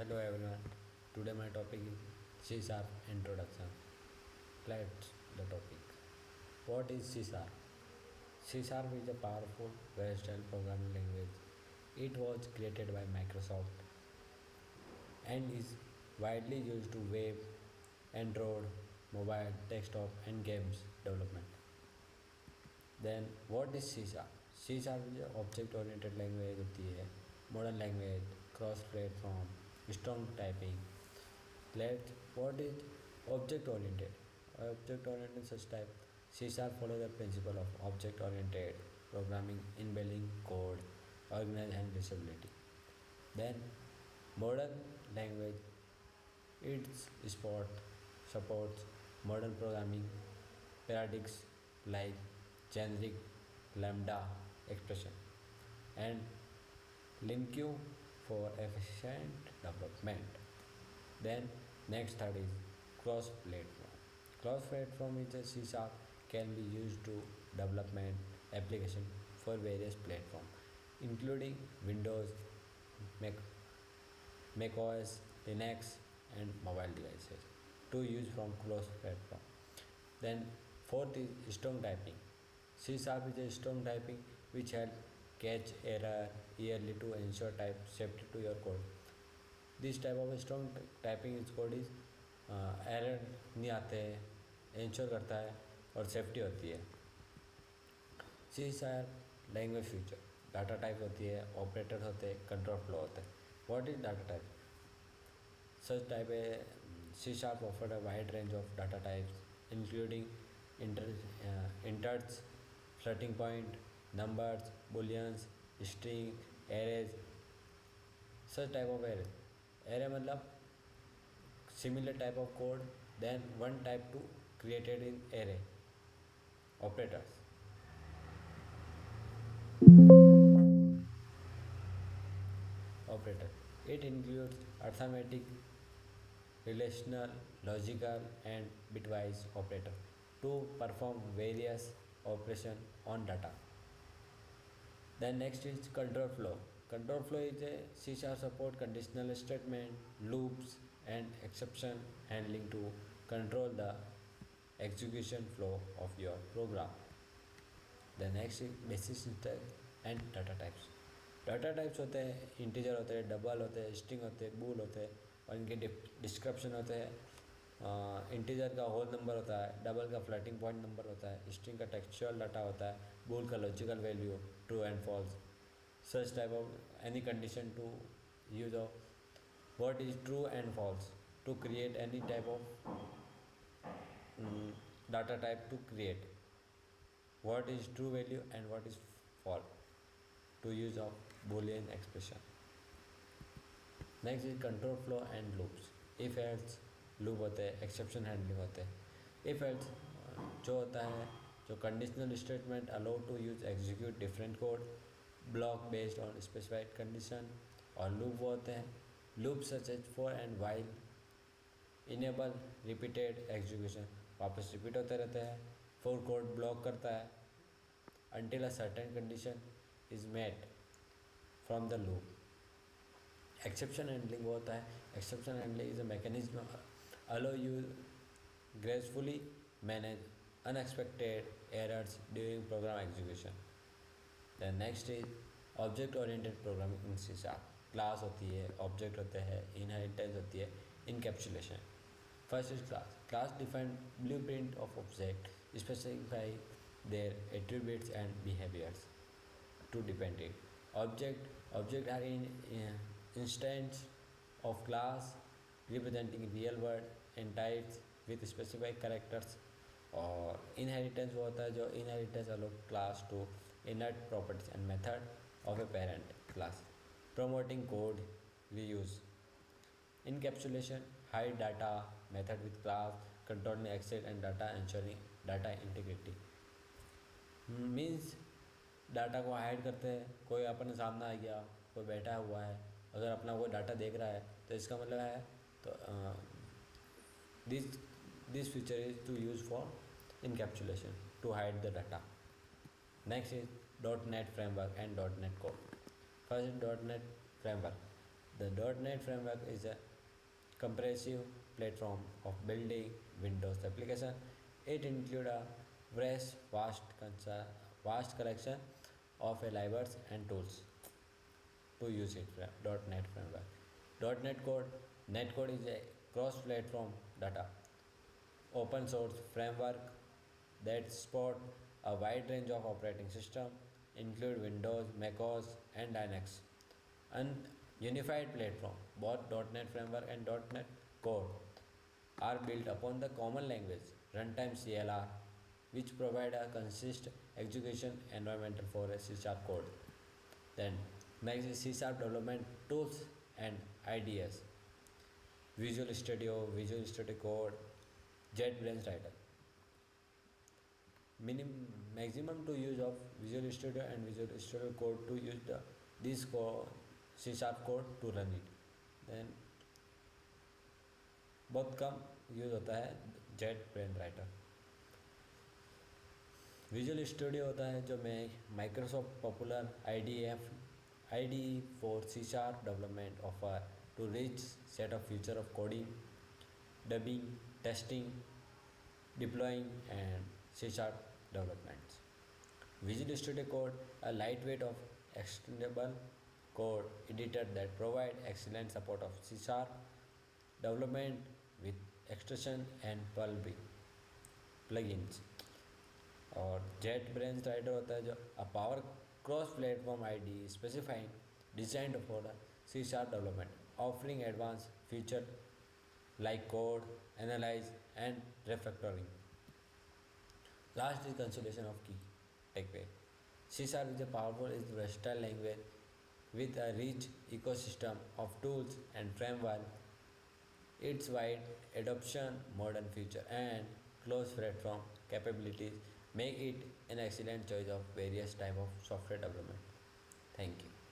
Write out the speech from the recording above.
Hello everyone. Today my topic is C Sharp introduction. Let's the topic. What is C Sharp? C Sharp is a powerful, versatile programming language. It was created by Microsoft and is widely used to web, Android, mobile, desktop and games development. Then what is C Sharp? C Sharp is an object oriented language होती है, modern language, cross platform, strong typing. Let what is object oriented? Object oriented such type C Sharp follow the principle of object oriented programming in building code, organize and reusability. Then modern language its sport supports modern programming paradigms like generic lambda expression and LinQ for efficient development. Then next third is cross platform. Cross platform is a C sharp can be used to development application for various platforms, including Windows, Mac, macOS, Linux, and mobile devices to use from cross platform. Then fourth is strong typing. C sharp is a strong typing which help catch error early to ensure type safety to your code. This type of strong typing इस code is error नहीं आते हैं ensure करता है और safety होती है. C sharp language features data type होती है, ऑपरेटर होते हैं, कंट्रोल फ्लो होता है. What is data type? Such type है C sharp offer a wide range of data types including integers, floating point, numbers, booleans, string, arrays. Such type of array मतलब similar type of code then one type to created in array. Operators. Operator it includes arithmetic, relational, logical and bitwise operator to perform various operation on data. Then next is control flow. Control flow is a C# support conditional statement, loops and exception handling to control the execution flow of your program. The next is basic syntax and data types. Data types होते हैं integer होते हैं, double होते हैं, string होते हैं, बूल होते हैं और इनके डिस्क्रिप्शन होते हैं. इंटीजर का होल नंबर होता है, डबल का फ्लोटिंग पॉइंट नंबर होता है, स्ट्रिंग का टेक्सचुअल डाटा होता है, बूल का logical value true and false. Such type of any condition to use of what is true and false to create any type of data type to create what is true value and what is false to use of boolean expression. Next is control flow and loops. If else loop होते हैं, exception handling होते हैं. If else जो होता है जो conditional statement allow to use execute different code block based on specified condition. और loop वो होते हैं loop such as for and while enable repeated execution, वापस रिपीट होते रहते हैं. फोर कोड ब्लॉक करता है until a certain condition is met from the loop. Exception handling वो होता है exception handling is a mechanism allow you gracefully manage unexpected errors during program execution. The next is object oriented programming in C sharp. Class होती है, object होते हैं, inheritance होती है, encapsulation. First is class. Class define blueprint of object, specify their attributes and behaviors to depend it. Object are instance of class representing real world entities with specific characters. और inheritance वो होता है जो inheritance allow class to inherit properties and method of a parent class promoting code reuse. Encapsulation hide data method with class controlling access and data ensuring data integrity. Means data को hide करते हैं. कोई अपने सामने आ गया, कोई बैठा हुआ है, अगर अपना कोई डाटा देख रहा है तो इसका मतलब है तो this this feature is to use for encapsulation to hide the data. Next is dot net framework and dot net code. First is dot net framework. The .NET framework is a comprehensive platform of building Windows application. It includes a vast collection of libraries and tools to use it. .NET framework. .NET Core. Netcode is a cross-platform data open source framework that support a wide range of operating systems, include Windows, macOS, and Linux. An unified platform, both .NET Framework and .NET Core are built upon the common language runtime CLR, which provide a consistent execution environment for a C# code. Then next is C# development tools and IDEs. Visual Studio, Visual Studio Code, JetBrains Writer. Maximum to use of Visual Studio and Visual Studio Code to use this C# code to run it. Then बहुत कम use होता है JetBrains Writer. Visual studio होता है जो मैं Microsoft popular IDE for C# development offer to reach set of future of coding, dubbing, testing, deploying and C# developments. Visual Studio Code, a lightweight of extendable code editor that provide excellent support of C# development with extension and plugins. और JetBrains Writer होता है जो a power cross platform IDE specifying designed for the C# development, offering advanced features like code, analyze and refactoring. Last is consolidation of key takeaway. C# is a powerful, is versatile language with a rich ecosystem of tools and framework. Its wide adoption, modern feature and close platform capabilities make it an excellent choice of various type of software development. Thank you.